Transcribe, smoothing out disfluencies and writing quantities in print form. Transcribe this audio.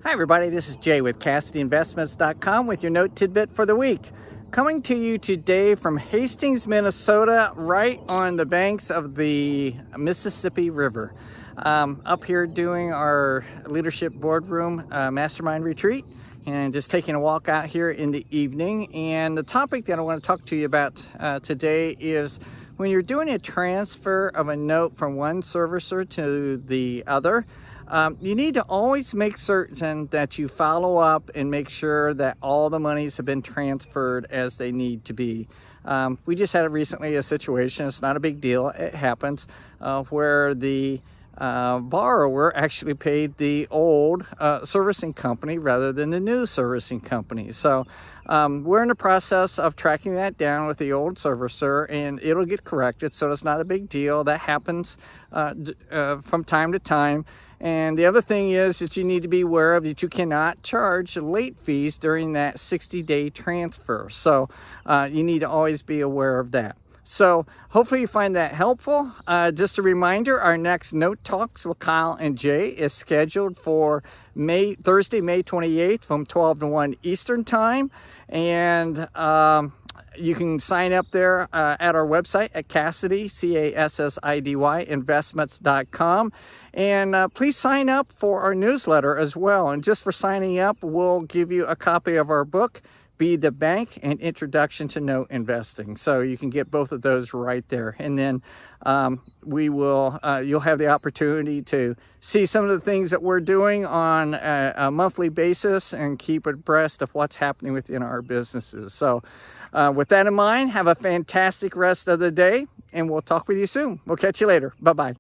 Hi everybody, this is Jay with CassidyInvestments.com with your note tidbit for the week. Coming to you today from Hastings, Minnesota, right on the banks of the Mississippi River. Up here doing our leadership boardroom mastermind retreat and just taking a walk out here in the evening. And the topic that I want to talk to you about today is when you're doing a transfer of a note from one servicer to the other, you need to always make certain that you follow up and make sure that all the monies have been transferred as they need to be. We just had recently a situation, it's not a big deal, it happens, where the borrower actually paid the old servicing company rather than the new servicing company. So we're in the process of tracking that down with the old servicer, and it'll get corrected, so it's not a big deal. That happens from time to time. And the other thing is that you need to be aware of that you cannot charge late fees during that 60-day transfer. So you need to always be aware of that. So hopefully you find that helpful. Just a reminder, our next Note Talks with Kyle and Jay is scheduled for Thursday, May 28th from 12 to 1 Eastern Time. And you can sign up there at our website at Cassidy, CASSIDY, investments.com. And please sign up for our newsletter as well. And just for signing up, we'll give you a copy of our book, Be the Bank, and Introduction to Note Investing. So you can get both of those right there. And then you'll have the opportunity to see some of the things that we're doing on a monthly basis and keep abreast of what's happening within our businesses. So with that in mind, have a fantastic rest of the day, and we'll talk with you soon. We'll catch you later. Bye-bye.